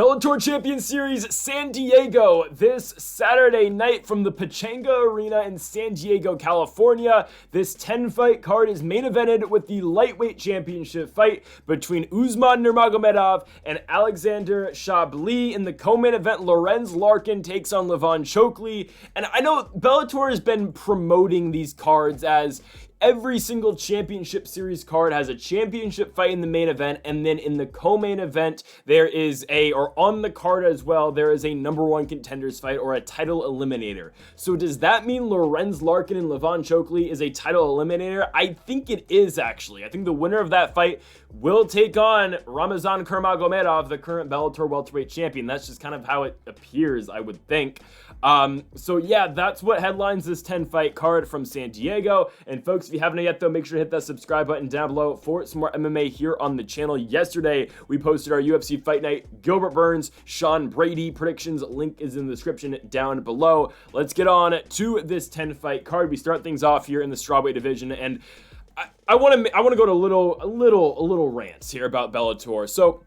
Bellator Champion Series San Diego this Saturday night from the Pechanga Arena in San Diego, California. This 10-fight card is main evented with the lightweight championship fight between Usman Nurmagomedov and Alexander Shabliy. In the co-main event, Larkin takes on Chokheli. And I know Bellator has been promoting these cards as every single championship series card has a championship fight in the main event, and then in the co-main event, there is or on the card as well, there is a number one contenders fight or a title eliminator. So does that mean Larkin and Chokheli is a title eliminator? I think it is, actually. I think the winner of that fight will take on Ramazan Nurmagomedov, the current Bellator welterweight champion. That's just kind of how it appears, I would think. So yeah, that's what headlines this 10-fight card from San Diego. And folks, if you haven't yet though, make sure to hit that subscribe button down below for some more MMA here on the channel. Yesterday, we posted our UFC Fight Night Gilbert Burns, Sean Brady predictions. Link is in the description down below. Let's get on to this 10-fight card. We start things off here in the strawweight division, and I want to go to a little rants here about Bellator. So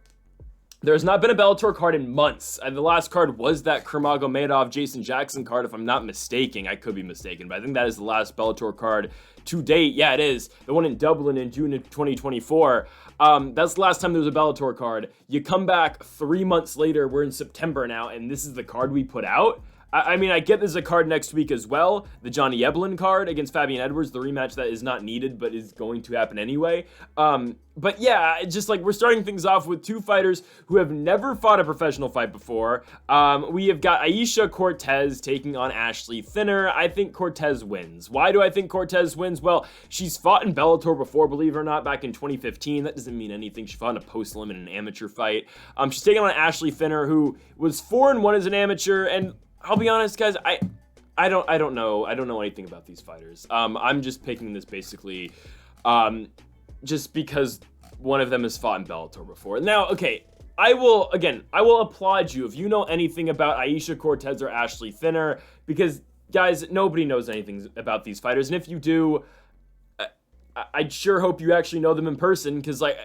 there's not been a Bellator card in months. The last card was that Nurmagomedov Jason Jackson card, if I'm not mistaken. I could be mistaken, but I think that is the last Bellator card to date. Yeah, it is. The one in Dublin in June of 2024. That's the last time there was a Bellator card. You come back 3 months later, we're in September now, and this is the card we put out. I mean, I get there's a card next week as well, the Johnny Eblen card against Fabian Edwards, the rematch that is not needed but is going to happen anyway. But yeah, it's just like we're starting things off with two fighters who have never fought a professional fight before. We have got Aisha Cortez taking on Ashley Thinner. I think Cortez wins. Why do I think Cortez wins? Well, she's fought in Bellator before, believe it or not, back in 2015. That doesn't mean anything. She fought in a post-limit in an amateur fight. She's taking on Ashley Thinner, who was 4-1 as an amateur, and I'll be honest, guys, I don't know anything about these fighters. I'm just picking this basically just because one of them has fought in Bellator before. Now, okay, I will applaud you if you know anything about Aisha Cortez or Ashley Thinner, because guys, nobody knows anything about these fighters, and if you do, I sure hope you actually know them in person, because like,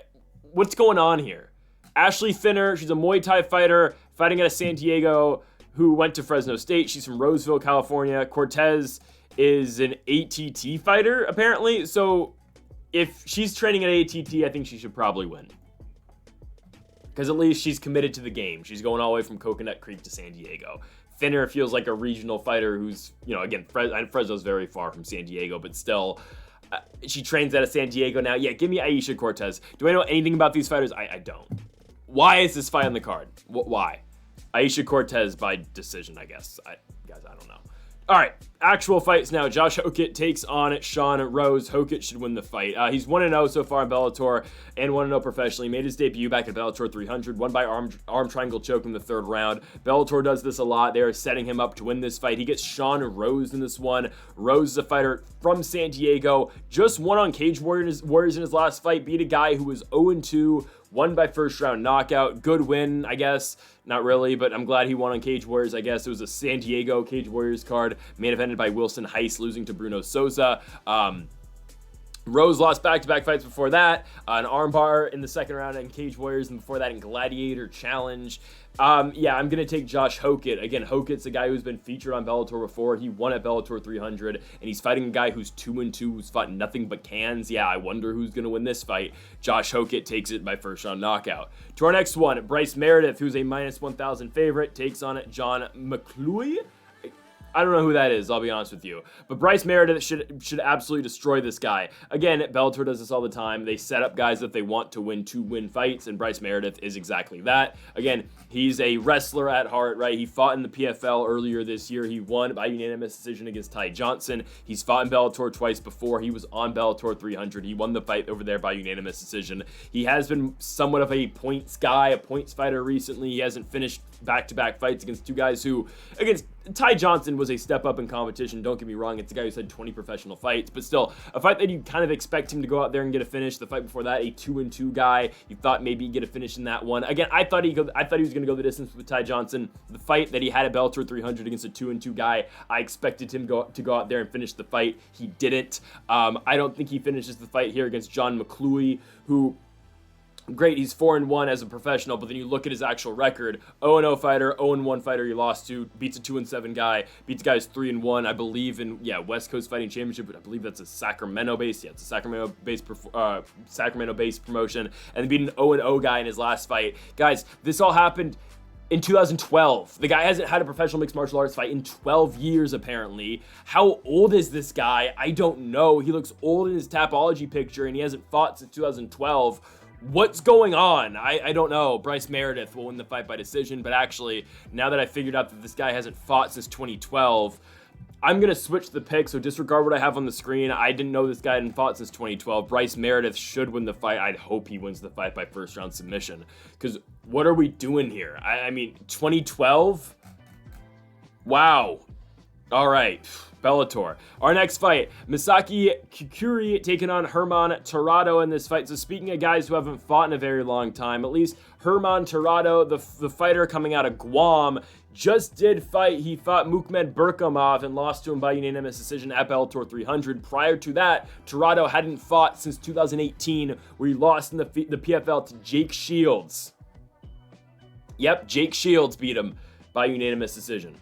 what's going on here? Ashley Thinner, she's a Muay Thai fighter fighting out of San Diego, who went to Fresno State. She's from Roseville, California. Cortez is an ATT fighter, apparently. So if she's training at ATT, I think she should probably win. Because at least she's committed to the game. She's going all the way from Coconut Creek to San Diego. Thinner feels like a regional fighter who's, again, Fresno's very far from San Diego, but still, she trains out of San Diego now. Yeah, give me Aisha Cortez. Do I know anything about these fighters? I don't. Why is this fight on the card? Why? Aisha Cortez by decision, I guess. Guys, I don't know. All right, actual fights now. Josh Hokit takes on Sean Rose. Hokit should win the fight. He's 1-0 so far in Bellator and 1-0 professionally. Made his debut back at Bellator 300. Won by arm triangle choke in the third round. Bellator does this a lot. They are setting him up to win this fight. He gets Sean Rose in this one. Rose is a fighter from San Diego. Just won on Cage Warriors in his last fight. Beat a guy who was 0-2. Won by first round knockout. Good win, I guess. Not really, but I'm glad he won on Cage Warriors, I guess. It was a San Diego Cage Warriors card. Main evented by Wilson Heiss, losing to Bruno Souza. Rose lost back-to-back fights before that. An armbar in the second round in Cage Warriors, and before that in Gladiator Challenge. Yeah, I'm going to take Josh Hokit. Again, Hokit's a guy who's been featured on Bellator before. He won at Bellator 300, and he's fighting a guy who's 2-2, who's fought nothing but cans. Yeah, I wonder who's going to win this fight. Josh Hokit takes it by first-round knockout. To our next one, Bryce Meredith, who's a -1,000 favorite, takes on John McCloy. I don't know who that is, I'll be honest with you. But Bryce Meredith should absolutely destroy this guy. Again, Bellator does this all the time. They set up guys that they want to win fights, and Bryce Meredith is exactly that. Again, he's a wrestler at heart, right? He fought in the PFL earlier this year. He won by unanimous decision against Ty Johnson. He's fought in Bellator twice before. He was on Bellator 300. He won the fight over there by unanimous decision. He has been somewhat of a points guy, a points fighter recently. He hasn't finished back-to-back fights against two guys who, against Ty Johnson was a step up in competition. Don't get me wrong. It's a guy who's had 20 professional fights, but still a fight that you kind of expect him to go out there and get a finish. The fight before that, a 2-2 guy. You thought maybe he'd get a finish in that one. Again, I thought he was going to go the distance with Ty Johnson. The fight that he had at Bellator 300 against a 2-2 guy, I expected him to go out there and finish the fight. He didn't. I don't think he finishes the fight here against John McCloy, who great, he's 4-1 as a professional, but then you look at his actual record: 0-0 fighter, 0-1 fighter he lost to, beats a 2-7 guy, beats guys 3-1, I believe in, West Coast Fighting Championship, but I believe that's a Sacramento-based, it's a Sacramento-based promotion, and then beat an 0-0 guy in his last fight. Guys, this all happened in 2012. The guy hasn't had a professional mixed martial arts fight in 12 years, apparently. How old is this guy? I don't know. He looks old in his Tapology picture, and he hasn't fought since 2012. What's going on? I don't know. Bryce Meredith will win the fight by decision, but actually, now that I figured out that this guy hasn't fought since 2012, I'm going to switch the pick, so disregard what I have on the screen. I didn't know this guy hadn't fought since 2012. Bryce Meredith should win the fight. I'd hope he wins the fight by first-round submission, because what are we doing here? I mean, 2012? Wow. All right. Bellator. Our next fight, Misaki Kikuiri taking on Herman Terrado in this fight. So speaking of guys who haven't fought in a very long time, at least Herman Terrado, the fighter coming out of Guam, just did fight. He fought Mukhmed Burkamov and lost to him by unanimous decision at Bellator 300. Prior to that, Terrado hadn't fought since 2018, where he lost in the PFL to Jake Shields. Yep, Jake Shields beat him by unanimous decision.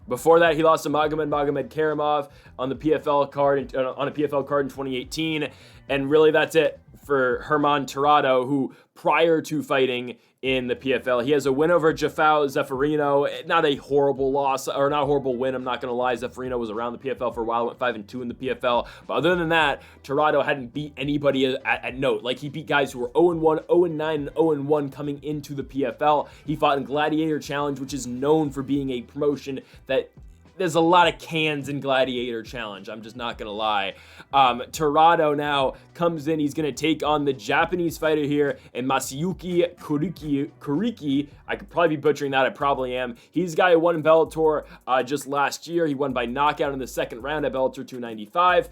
Before that, he lost to Magomed Karimov on the PFL card on a PFL card in 2018, and really that's it for Herman Terrado, who prior to fighting in the PFL, he has a win over Zefferino. Not a horrible loss, or not a horrible win, I'm not going to lie. Zefferino was around the PFL for a while, went 5-2 in the PFL. But other than that, Terrado hadn't beat anybody at note. Like, he beat guys who were 0-1, 0-9, and 0-1 coming into the PFL. He fought in Gladiator Challenge, which is known for being a promotion that there's a lot of cans in Gladiator Challenge, I'm just not gonna lie. Terrado now comes in, he's gonna take on the Japanese fighter here, and Masayuki Kuriki. I could probably be butchering that, I probably am. He's a guy who won in Bellator just last year. He won by knockout in the second round at Bellator 295.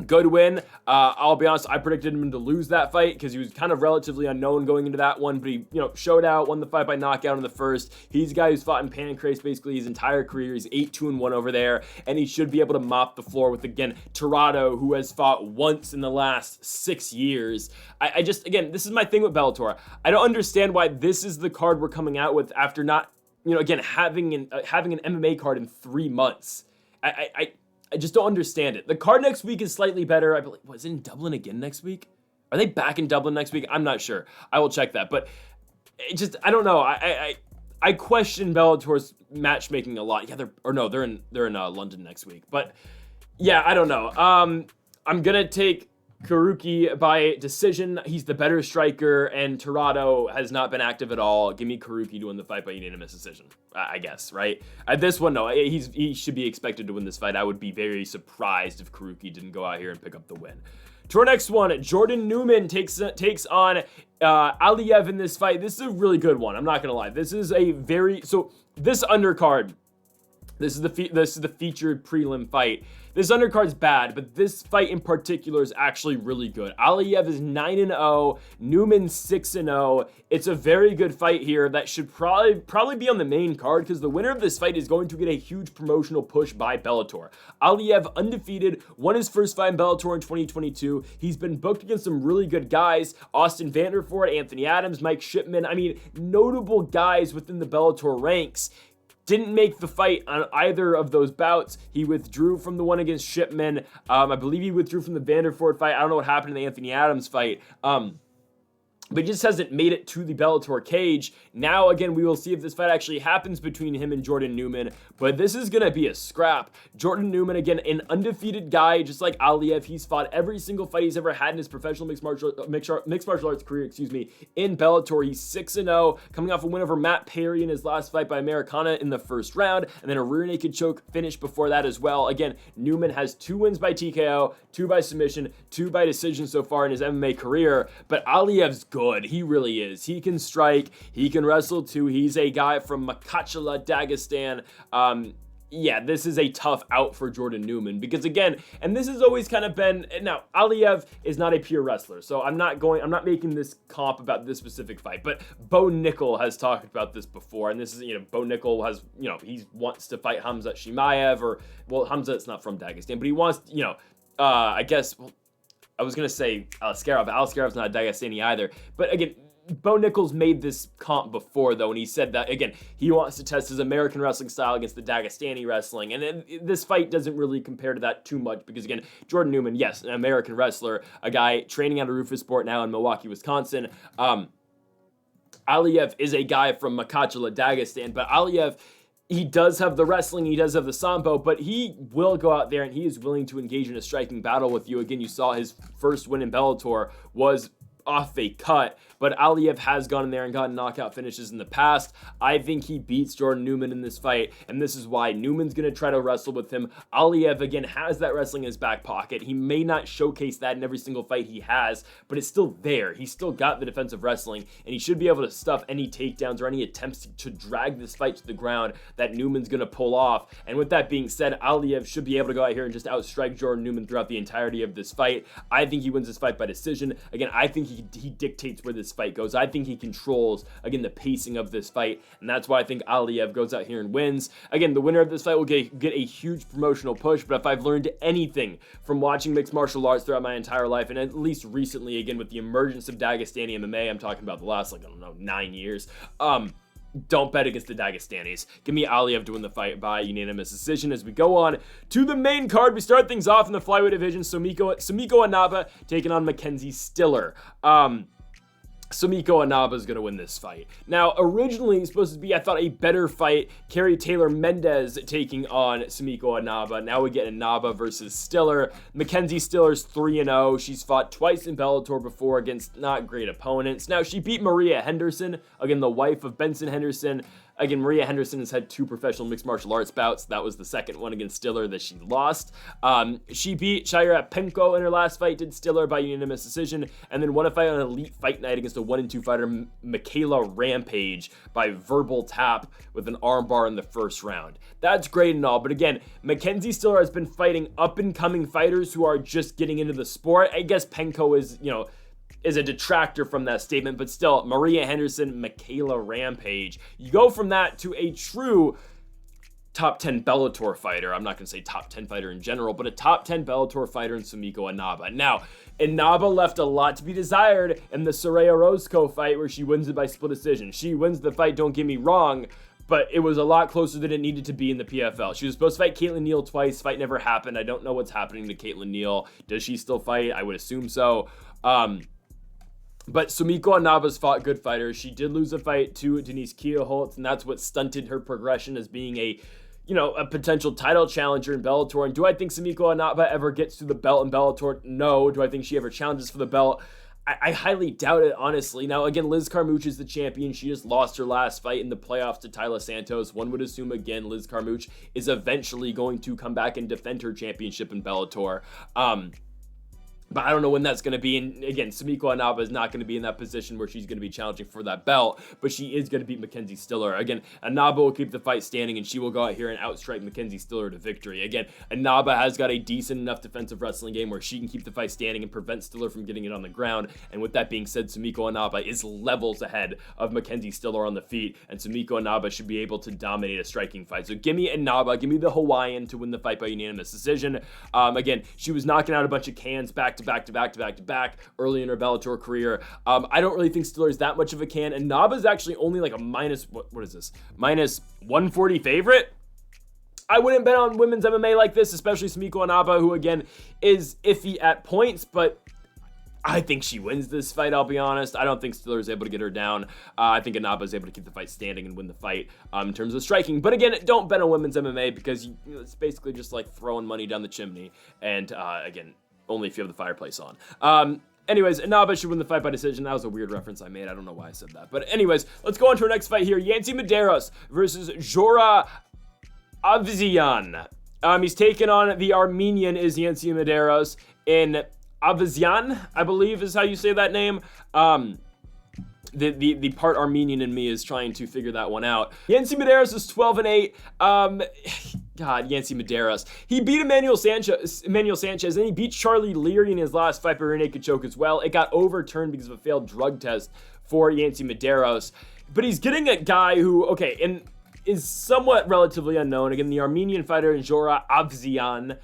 Good win. I'll be honest, I predicted him to lose that fight because he was kind of relatively unknown going into that one, but he, showed out, won the fight by knockout in the first. He's a guy who's fought in Pancrase basically his entire career. He's 8-2-1 over there, and he should be able to mop the floor with, again, Terrado, who has fought once in the last 6 years. I just, again, this is my thing with Bellator. I don't understand why this is the card we're coming out with after not, again, having an MMA card in 3 months. I just don't understand it. The card next week is slightly better. I believe, was it in Dublin again next week? Are they back in Dublin next week? I'm not sure. I will check that. But it just, I don't know. I question Bellator's matchmaking a lot. Yeah, they're in London next week. But yeah, I don't know. I'm gonna take Kuruki by decision. He's the better striker, and Terrado has not been active at all. Give me Kuruki to win the fight by unanimous decision, I guess, right? At this one, no, he should be expected to win this fight. I would be very surprised if Kuruki didn't go out here and pick up the win. To our next one, Jordan Newman takes on Aliev in this fight. This is a really good one. I'm not gonna lie. This is this undercard. This is the featured prelim fight. This undercard's bad, but this fight in particular is actually really good. Aliev is 9-0, Newman 6-0. It's a very good fight here that should probably be on the main card, because the winner of this fight is going to get a huge promotional push by Bellator. Aliev, undefeated, won his first fight in Bellator in 2022. He's been booked against some really good guys: Austin Vanderford, Anthony Adams, Mike Shipman. I mean, notable guys within the Bellator ranks. Didn't make the fight on either of those bouts. He withdrew from the one against Shipman. I believe he withdrew from the Vanderford fight. I don't know what happened in the Anthony Adams fight. But he just hasn't made it to the Bellator cage. Now, again, we will see if this fight actually happens between him and Jordan Newman, but this is going to be a scrap. Jordan Newman, again, an undefeated guy, just like Aliev. He's fought every single fight he's ever had in his professional mixed martial arts career, in Bellator. He's 6-0, coming off a win over Matt Perry in his last fight by Americana in the first round, and then a rear naked choke finish before that as well. Again, Newman has 2 wins by TKO, 2 by submission, 2 by decision so far in his MMA career, but Aliev's good. He really is. He can strike. He can wrestle too. He's a guy from MaCalolooy, Dagestan. Yeah, this is a tough out for Jordan Newman because, again, and this has always kind of been, now Aliev is not a pure wrestler, so I'm not making this comp about this specific fight, but Bo Nickel has talked about this before, and this is, Bo Nickel has, he wants to fight Hamza Chimaev, or, well, Hamza is not from Dagestan, but he wants, I guess, I was going to say Askarov. Askarov's not a Dagestani either. But again, Bo Nichols made this comp before, though, and he said that, again, he wants to test his American wrestling style against the Dagestani wrestling, and this fight doesn't really compare to that too much, because, again, Jordan Newman, yes, an American wrestler, a guy training out of Rufus Sport now in Milwaukee, Wisconsin. Aliev is a guy from MaCalolooy, Dagestan, but Aliev, he does have the wrestling, he does have the sambo, but he will go out there and he is willing to engage in a striking battle with you. Again, you saw his first win in Bellator was off a cut, but Aliev has gone in there and gotten knockout finishes in the past. I think he beats Jordan Newman in this fight, and this is why Newman's going to try to wrestle with him. Aliev, again, has that wrestling in his back pocket. He may not showcase that in every single fight he has, but it's still there. He's still got the defensive wrestling, and he should be able to stuff any takedowns or any attempts to drag this fight to the ground that Newman's going to pull off. And with that being said, Aliev should be able to go out here and just outstrike Jordan Newman throughout the entirety of this fight. I think he wins this fight by decision. Again, I think he dictates where this fight goes. I think he controls, again, the pacing of this fight, and that's why I think Aliev goes out here and wins. Again, the winner of this fight will get a huge promotional push, but if I've learned anything from watching mixed martial arts throughout my entire life, and at least recently, again, with the emergence of Dagestani MMA, I'm talking about the last, like, I don't know, 9 years, don't bet against the Dagestanis. Give me Aliev to win the fight by unanimous decision. As we go on to the main card, we start things off in the flyweight division. Sumiko Inaba taking on Mackenzie Stiller. Sumiko Inaba is going to win this fight. Now, originally, it's supposed to be, I thought, a better fight. Kerry Taylor Mendez taking on Sumiko Inaba. Now we get Inaba versus Stiller. Mackenzie Stiller's 3-0. She's fought twice in Bellator before against not great opponents. Now, she beat Maria Henderson, again, the wife of Benson Henderson. Again, Maria Henderson has had 2 professional mixed martial arts bouts. That was the second one against Stiller that she lost. She beat Shaira Penko in her last fight, did Stiller by unanimous decision, and then won a fight on an elite fight night against a 1-2 fighter, Michaela Rampage, by verbal tap with an armbar in the first round. That's great and all, but again, Mackenzie Stiller has been fighting up-and-coming fighters who are just getting into the sport. I guess Penko is a detractor from that statement, but still, Maria Henderson, Michaela Rampage. You go from that to a true top 10 Bellator fighter. I'm not going to say top 10 fighter in general, but a top 10 Bellator fighter in Sumiko Inaba. Now, Inaba left a lot to be desired in the Soraya Roscoe fight where she wins it by split decision. She wins the fight, don't get me wrong, but it was a lot closer than it needed to be in the PFL. She was supposed to fight Caitlin Neal twice. Fight never happened. I don't know what's happening to Caitlin Neal. Does she still fight? I would assume so. But Sumiko Inaba's fought good fighters. She did lose a fight to Denise Kielholtz, and that's what stunted her progression as being a potential title challenger in Bellator. And do I think Sumiko Inaba ever gets to the belt in Bellator? No. Do I think she ever challenges for the belt? I highly doubt it, honestly. Now, again, Liz Carmouche is the champion. She just lost her last fight in the playoffs to Tyla Santos. One would assume, again, Liz Carmouche is eventually going to come back and defend her championship in Bellator. But I don't know when that's going to be. And again, Sumiko Inaba is not going to be in that position where she's going to be challenging for that belt, but she is going to beat Mackenzie Stiller. Again, Inaba will keep the fight standing, and she will go out here and outstrike Mackenzie Stiller to victory. Again, Inaba has got a decent enough defensive wrestling game where she can keep the fight standing and prevent Stiller from getting it on the ground. And with that being said, Sumiko Inaba is levels ahead of Mackenzie Stiller on the feet, and Sumiko Inaba should be able to dominate a striking fight. So give me Inaba, give me the Hawaiian to win the fight by unanimous decision. Again, she was knocking out a bunch of cans back to back early in her Bellator career. I don't really think Stiller is that much of a can, and Naba's actually only like a minus 140 favorite. I wouldn't bet on women's MMA like this, especially Sumiko Inaba, who again is iffy at points, but I think she wins this fight, I'll be honest. I don't think Stiller is able to get her down. I think Inaba is able to keep the fight standing and win the fight in terms of striking. But again, don't bet on women's MMA because it's basically just like throwing money down the chimney. And again, only if you have the fireplace on. Anyways, Inaba should win the fight by decision. That was a weird reference I made. I don't know why I said that. But anyways, let's go on to our next fight here. Yancy Medeiros versus Jora Ayvazyan. He's taking on the Armenian is Yancy Medeiros in Ayvazyan, I believe is how you say that name. The part Armenian in me is trying to figure that one out. Yancy Medeiros is 12-8. God, Yancy Medeiros. He beat Emmanuel Sanchez, and he beat Charlie Leary in his last fight by rear naked choke as well. It got overturned because of a failed drug test for Yancy Medeiros. But he's getting a guy who, okay, and is somewhat relatively unknown. Again, the Armenian fighter Jora Ayvazyan.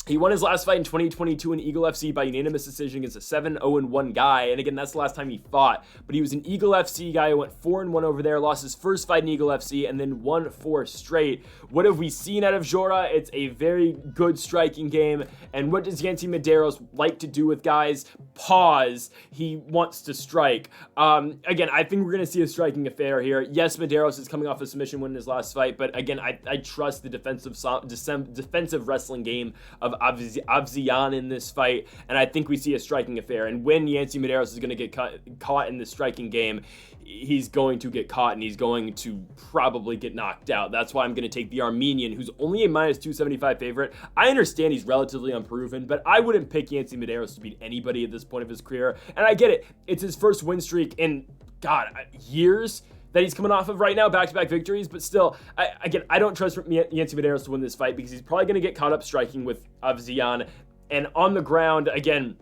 He won his last fight in 2022 in Eagle FC by unanimous decision against a 7-0-1 guy. And again, that's the last time he fought. But he was an Eagle FC guy who went 4-1 over there, lost his first fight in Eagle FC, and then won 4 straight. What have we seen out of Jora? It's a very good striking game. And what does Yancy Medeiros like to do with guys? Pause. He wants to strike. Again, I think we're going to see a striking affair here. Yes, Medeiros is coming off a submission win in his last fight. But again, I trust the defensive wrestling game of Ayvazyan in this fight, and I think we see a striking affair. And when Yancy Medeiros is going to get caught in this striking game, he's going to get caught and he's going to probably get knocked out. That's why I'm going to take the Armenian, who's only a minus 275 favorite. I understand he's relatively unproven, but I wouldn't pick Yancy Medeiros to beat anybody at this point of his career. And I get it. It's his first win streak in, God, years that he's coming off of right now, back-to-back victories, but still, I don't trust Yancy Medeiros to win this fight because he's probably going to get caught up striking with Ayvazyan. And on the ground, again,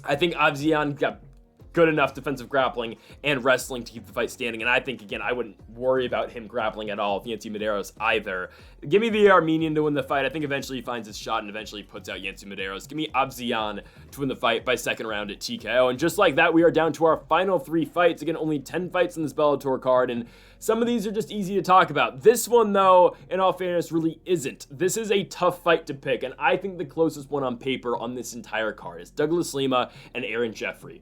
I think Ayvazyan got good enough defensive grappling and wrestling to keep the fight standing. And I think, again, I wouldn't worry about him grappling at all with Yancy Medeiros either. Give me the Armenian to win the fight. I think eventually he finds his shot and eventually puts out Yancy Medeiros. Give me Ayvazyan to win the fight by second round at TKO. And just like that, we are down to our final 3 fights. Again, only 10 fights in this Bellator card, and some of these are just easy to talk about. This one, though, in all fairness, really isn't. This is a tough fight to pick, and I think the closest one on paper on this entire card is Douglas Lima and Aaron Jeffery.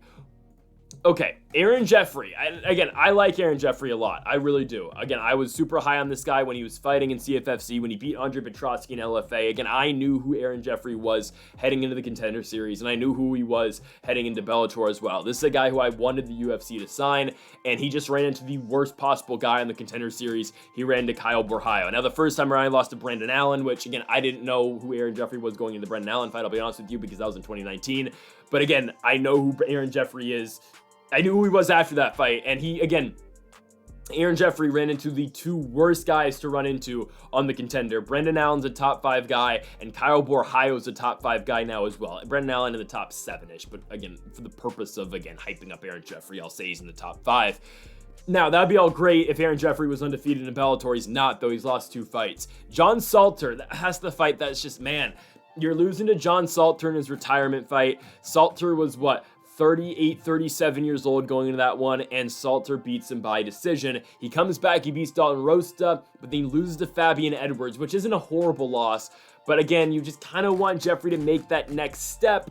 Okay, Aaron Jeffery. Again, I like Aaron Jeffery a lot. I really do. Again, I was super high on this guy when he was fighting in CFFC, when he beat Andre Petroski in LFA. Again, I knew who Aaron Jeffery was heading into the Contender Series, and I knew who he was heading into Bellator as well. This is a guy who I wanted the UFC to sign, and he just ran into the worst possible guy in the Contender Series. He ran into Kyle Borhaio. Now, the first time around, I lost to Brendan Allen, which, again, I didn't know who Aaron Jeffery was going into the Brendan Allen fight, I'll be honest with you, because that was in 2019. But again, I know who Aaron Jeffery is. I knew who he was after that fight, and Aaron Jeffery ran into the 2 worst guys to run into on the Contender. Brendan Allen's a top 5 guy, and Kyle Borhaio's a top 5 guy now as well. Brendan Allen in the top 7-ish, but again, for the purpose of, hyping up Aaron Jeffery, I'll say he's in the top 5. Now, that'd be all great if Aaron Jeffery was undefeated in Bellator. He's not, though. He's lost 2 fights. John Salter, that's the fight that's just, man, you're losing to John Salter in his retirement fight. Salter was, 38, 37 years old going into that one, and Salter beats him by decision. He comes back, he beats Dalton Rosta, but then he loses to Fabian Edwards, which isn't a horrible loss. But again, you just kind of want Jeffery to make that next step,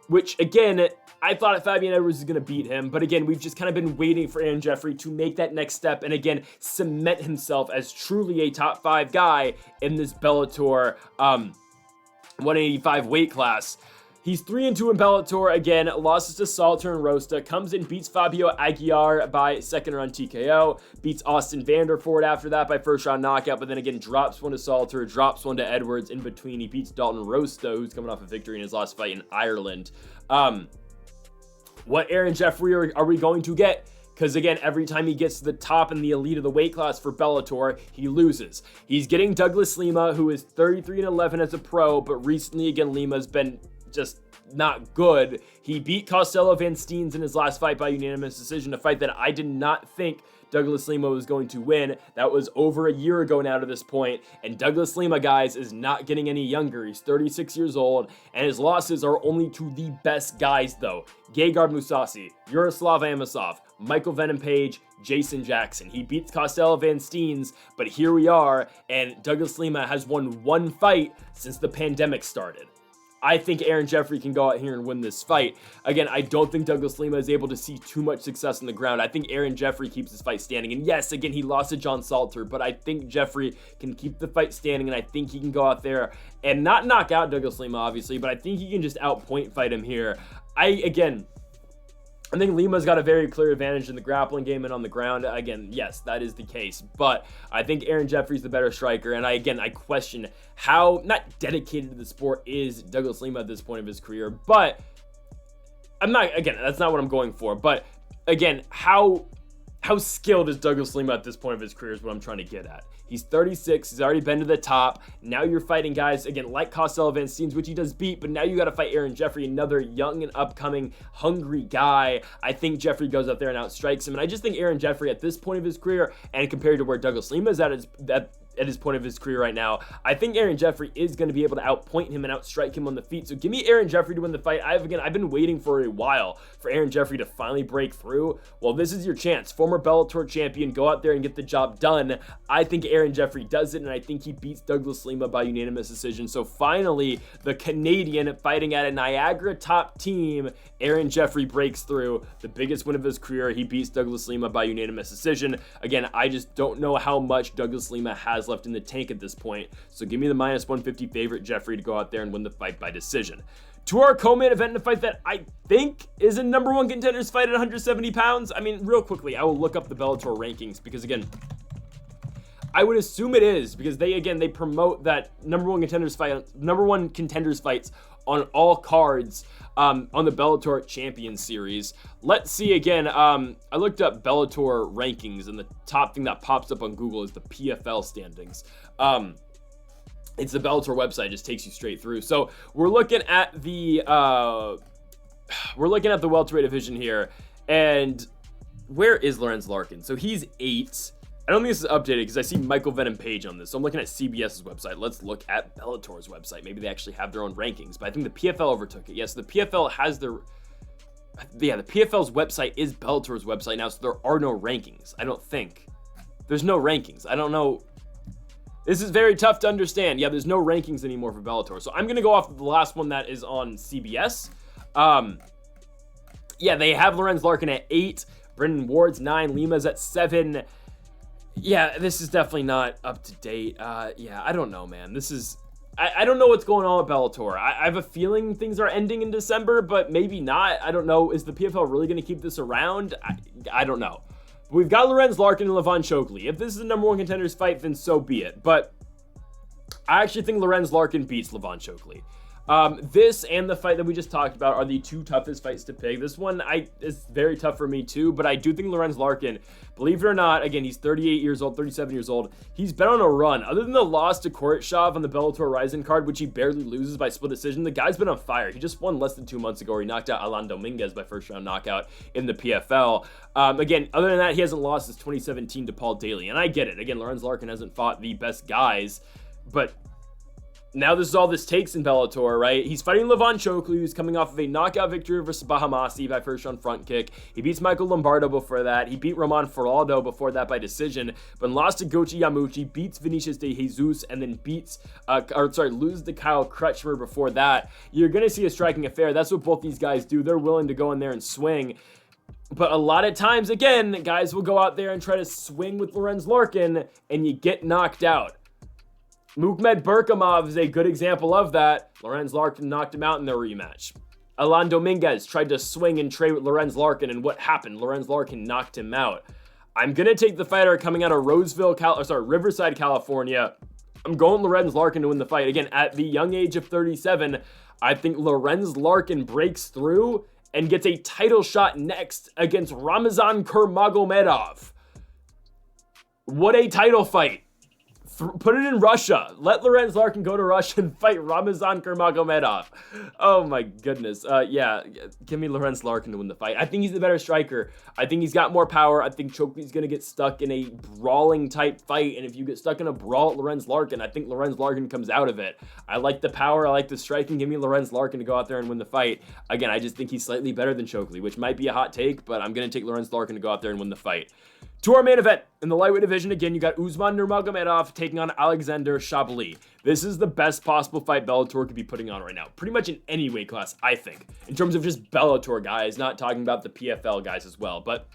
which again, I thought Fabian Edwards was going to beat him. But again, we've just kind of been waiting for Aaron Jeffery to make that next step and again, cement himself as truly a top 5 guy in this Bellator 185 weight class. He's 3-2 in Bellator, again, losses to Salter and Rosta, comes in, beats Fabio Aguiar by second round TKO, beats Austin Vanderford after that by first round knockout, but then again drops one to Salter, drops one to Edwards in between. He beats Dalton Rosta, who's coming off a victory in his last fight in Ireland. What Aaron Jeffery are we going to get? Because again, every time he gets to the top and the elite of the weight class for Bellator, he loses. He's getting Douglas Lima, who is 33-11 as a pro, but recently, again, Lima's been just not good. He beat Costello Van Steens in his last fight by unanimous decision, a fight that I did not think Douglas Lima was going to win. That was over a year ago now to this point, and Douglas Lima, guys, is not getting any younger. He's 36 years old, and his losses are only to the best guys, though. Gegard Mousasi, Yaroslav Amosov, Michael Venom Page, Jason Jackson. He beats Costello Van Steens, but here we are, and Douglas Lima has won 1 fight since the pandemic started. I think Aaron Jeffery can go out here and win this fight. Again, I don't think Douglas Lima is able to see too much success on the ground. I think Aaron Jeffery keeps this fight standing. And yes, again, he lost to John Salter, but I think Jeffery can keep the fight standing, and I think he can go out there and not knock out Douglas Lima, obviously, but I think he can just outpoint fight him here. I think Lima's got a very clear advantage in the grappling game and on the ground. Again, yes, that is the case. But I think Aaron Jeffery's the better striker. And I question how not dedicated to the sport is Douglas Lima at this point of his career. But that's not what I'm going for. But again, how skilled is Douglas Lima at this point of his career is what I'm trying to get at. He's 36. He's already been to the top. Now you're fighting guys, again, like Costello Van Steens, which he does beat, but now you got to fight Aaron Jeffery, another young and upcoming, hungry guy. I think Jeffery goes out there and outstrikes him, and I just think Aaron Jeffery at this point of his career, and compared to where Douglas Lima is at at his point of his career right now. I think Aaron Jeffery is going to be able to outpoint him and outstrike him on the feet. So give me Aaron Jeffery to win the fight. I've been waiting for a while for Aaron Jeffery to finally break through. Well, this is your chance. Former Bellator champion, go out there and get the job done. I think Aaron Jeffery does it, and I think he beats Douglas Lima by unanimous decision. So finally, the Canadian fighting at a Niagara top team, Aaron Jeffery breaks through. The biggest win of his career. He beats Douglas Lima by unanimous decision. Again, I just don't know how much Douglas Lima has left in the tank at this point. So give me the minus 150 favorite Jeffery to go out there and win the fight by decision. To our co-main event in a fight that I think is a number one contenders fight at 170 pounds. I mean, real quickly, I will look up the Bellator rankings because, again, I would assume it is because they promote that number one contenders fights on all cards on the Bellator Champion Series. Let's see again. I looked up Bellator rankings, and the top thing that pops up on Google is the PFL standings. It's the Bellator website, just takes you straight through. So we're looking at the welterweight division here, and where is Lorenz Larkin? So he's 8. I don't think this is updated because I see Michael Venom Page on this. So I'm looking at CBS's website. Let's look at Bellator's website. Maybe they actually have their own rankings, but I think the PFL overtook it. Yes, the PFL has the PFL's website is Bellator's website now, so there are no rankings. I don't think. There's no rankings. I don't know. This is very tough to understand. Yeah, there's no rankings anymore for Bellator. So I'm going to go off of the last one that is on CBS. Yeah, they have Lorenz Larkin at 8. Brendan Ward's 9. Lima's at 7. Yeah, this is definitely not up to date. Yeah, I don't know, man. This is... I don't know what's going on with Bellator. I have a feeling things are ending in December, but maybe not. I don't know. Is the PFL really going to keep this around? I don't know. We've got Lorenz Larkin and Levon Chokheli. If this is a number one contenders fight, then so be it. But I actually think Lorenz Larkin beats Levon Chokheli. This and the fight that we just talked about are the two toughest fights to pick. This one is very tough for me too, but I do think Lorenz Larkin, believe it or not, again, he's 38 years old, 37 years old. He's been on a run. Other than the loss to Koretshev on the Bellator Rising card, which he barely loses by split decision, the guy's been on fire. He just won less than 2 months ago where he knocked out Alan Dominguez by first round knockout in the PFL. Again, other than that, he hasn't lost since 2017 to Paul Daly, and I get it. Again, Lorenz Larkin hasn't fought the best guys, but now this is all this takes in Bellator, right? He's fighting Levon Chokheli, who's coming off of a knockout victory versus Bahamasi by first round front kick. He beats Michael Lombardo before that. He beat Roman Feraldo before that by decision, but lost to Gochi Yamuchi, beats Vinicius de Jesus, and then loses to Kyle Crutchmer before that. You're going to see a striking affair. That's what both these guys do. They're willing to go in there and swing. But a lot of times, again, guys will go out there and try to swing with Lorenz Larkin, and you get knocked out. Mukhmed Berkamov is a good example of that. Lorenz Larkin knocked him out in their rematch. Alan Dominguez tried to swing and trade with Lorenz Larkin, and what happened? Lorenz Larkin knocked him out. I'm going to take the fighter coming out of Riverside, California. I'm going Lorenz Larkin to win the fight. Again, at the young age of 37, I think Lorenz Larkin breaks through and gets a title shot next against Ramazan Nurmagomedov. What a title fight. Put it in Russia. Let Lorenz Larkin go to Russia and fight Ramazan Nurmagomedov. Oh my goodness. Yeah, give me Lorenz Larkin to win the fight. I think he's the better striker. I think he's got more power. I think Chokheli's going to get stuck in a brawling type fight. And if you get stuck in a brawl at Lorenz Larkin, I think Lorenz Larkin comes out of it. I like the power. I like the striking. Give me Lorenz Larkin to go out there and win the fight. Again, I just think he's slightly better than Chokheli, which might be a hot take, but I'm going to take Lorenz Larkin to go out there and win the fight. To our main event, in the lightweight division, again, you got Usman Nurmagomedov taking on Alexander Shabliy. This is the best possible fight Bellator could be putting on right now, pretty much in any weight class, I think, in terms of just Bellator guys, not talking about the PFL guys as well, but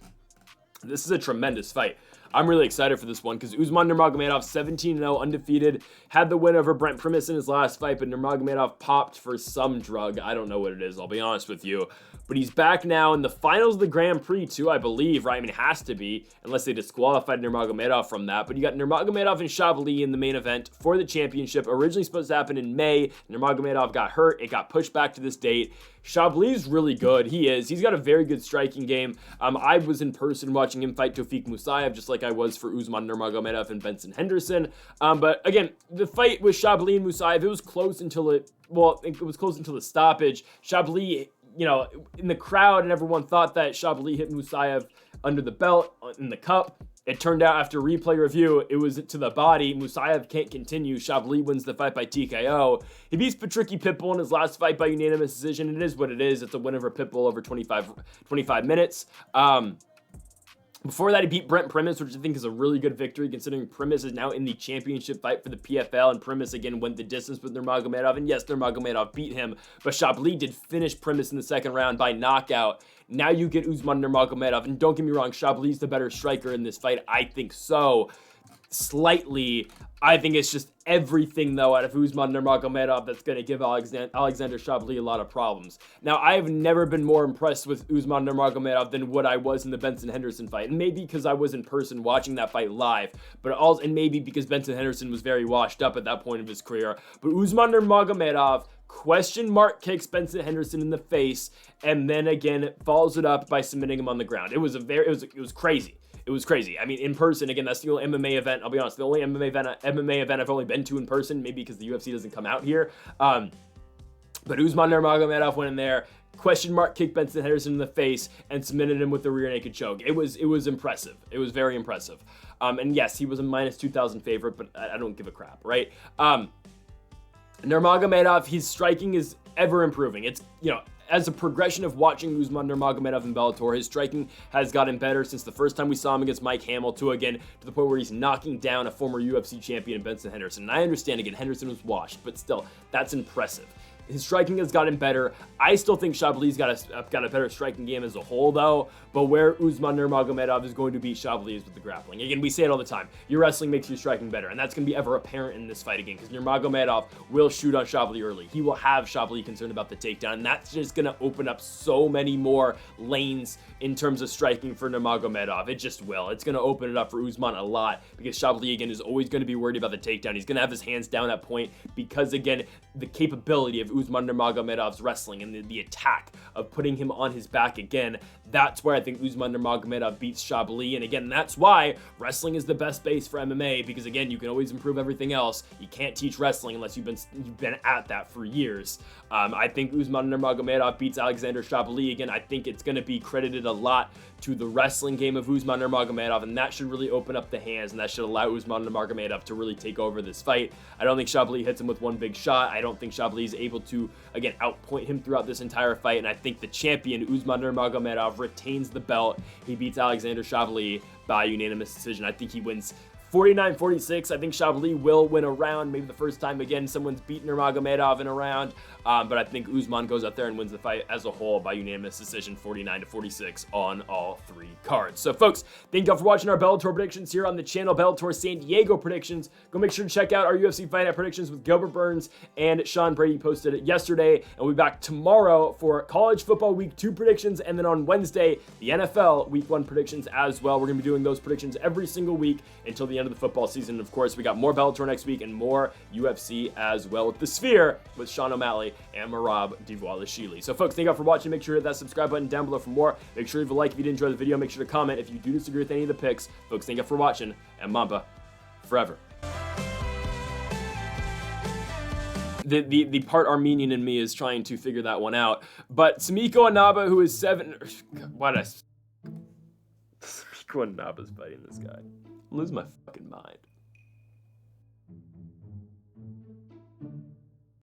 this is a tremendous fight. I'm really excited for this one because Usman Nurmagomedov, 17-0, undefeated, had the win over Brent Primus in his last fight, but Nurmagomedov popped for some drug. I don't know what it is, I'll be honest with you. But he's back now in the finals of the Grand Prix too, I believe, right? I mean, it has to be, unless they disqualified Nurmagomedov from that. But you got Nurmagomedov and Shabliy in the main event for the championship. Originally supposed to happen in May. Nurmagomedov got hurt. It got pushed back to this date. Shabliy's really good. He is. He's got a very good striking game. I was in person watching him fight Tofik Musayev, just like I was for Usman Nurmagomedov and Benson Henderson. But again, the fight with Shabliy and Musayev, it was close until it was close until the stoppage. Shabliy, you know, in the crowd and everyone thought that Shabliy hit Musayev under the belt in the cup. It turned out after replay review, it was to the body. Musayev can't continue. Shabliy wins the fight by TKO. He beats Patricky Pitbull in his last fight by unanimous decision. It is what it is. It's a win over Pitbull over 25 minutes. Before that, he beat Brent Primus, which I think is a really good victory, considering Primus is now in the championship fight for the PFL, and Primus again went the distance with Nurmagomedov, and yes, Nurmagomedov beat him, but Shabliy did finish Primus in the second round by knockout. Now you get Usman Nurmagomedov, and don't get me wrong, Shabliy's the better striker in this fight. I think so. Slightly. I think it's just everything, though, out of Usman Nurmagomedov that's going to give Alexander Shabliy a lot of problems. Now, I have never been more impressed with Usman Nurmagomedov than what I was in the Benson Henderson fight. And maybe because I was in person watching that fight live, and maybe because Benson Henderson was very washed up at that point of his career. But Usman Nurmagomedov question mark kicks Benson Henderson in the face, and then again follows it up by submitting him on the ground. It was crazy. It was crazy. I mean, in person, again, that's the only MMA event. I'll be honest, the only MMA event I've only been to in person, maybe because the UFC doesn't come out here. But Usman Nurmagomedov went in there, question mark kicked Benson Henderson in the face, and submitted him with the rear naked choke. It was impressive. It was very impressive. And yes, he was a minus 2,000 favorite, but I don't give a crap, right? Nurmagomedov, his striking is ever improving. It's, as a progression of watching Usman Nurmagomedov in Bellator, his striking has gotten better since the first time we saw him against Mike Hamill to the point where he's knocking down a former UFC champion, Benson Henderson. And I understand, again, Henderson was washed, but still, that's impressive. His striking has gotten better. I still think Shabliy's got a better striking game as a whole, though. But where Usman Nurmagomedov is going to beat Shabliy is with the grappling. Again, we say it all the time. Your wrestling makes your striking better, and that's going to be ever apparent in this fight again, because Nurmagomedov will shoot on Shabliy early. He will have Shabliy concerned about the takedown, and that's just going to open up so many more lanes in terms of striking for Nurmagomedov. It just will. It's going to open it up for Usman a lot, because Shabliy, again, is always going to be worried about the takedown. He's going to have his hands down at point, because, again, the capability of Usman Nurmagomedov's wrestling and the attack of putting him on his back again, that's where I think Usman Nurmagomedov beats Shabliy. And again, that's why wrestling is the best base for MMA, because again, you can always improve everything else. You can't teach wrestling unless you've been at that for years. I think Usman Nurmagomedov beats Alexander Shabliy. Again, I think it's going to be credited a lot to the wrestling game of Usman Nurmagomedov, and that should really open up the hands, and that should allow Usman Nurmagomedov to really take over this fight. I don't think Shabliy hits him with one big shot. I don't think Shabliy is able to, again, outpoint him throughout this entire fight, and I think the champion, Usman Nurmagomedov, retains the belt. He beats Alexander Shabliy by unanimous decision. I think he wins 49-46. I think Shabliy will win a round, maybe the first time again someone's beaten Nurmagomedov in a round, but I think Usman goes out there and wins the fight as a whole by unanimous decision, 49-46 on all three cards. So folks, thank you all for watching our Bellator predictions here on the channel, Bellator San Diego predictions. Go make sure to check out our UFC Fight Night predictions with Gilbert Burns and Sean Brady, posted it yesterday, and we'll be back tomorrow for college football week 2 predictions, and then on Wednesday, the NFL week 1 predictions as well. We're going to be doing those predictions every single week until the end of the football season. Of course, we got more Bellator next week and more UFC as well with The Sphere with Sean O'Malley and Merab Dvalishvili. So folks, thank you all for watching. Make sure to hit that subscribe button down below for more. Make sure to leave a like if you did enjoy the video. Make sure to comment if you do disagree with any of the picks. Folks, thank you all for watching, and Mamba forever. The part Armenian in me is trying to figure that one out. But Samiko Inaba, who is Samiko Inaba's fighting this guy. I'm losing my fucking mind.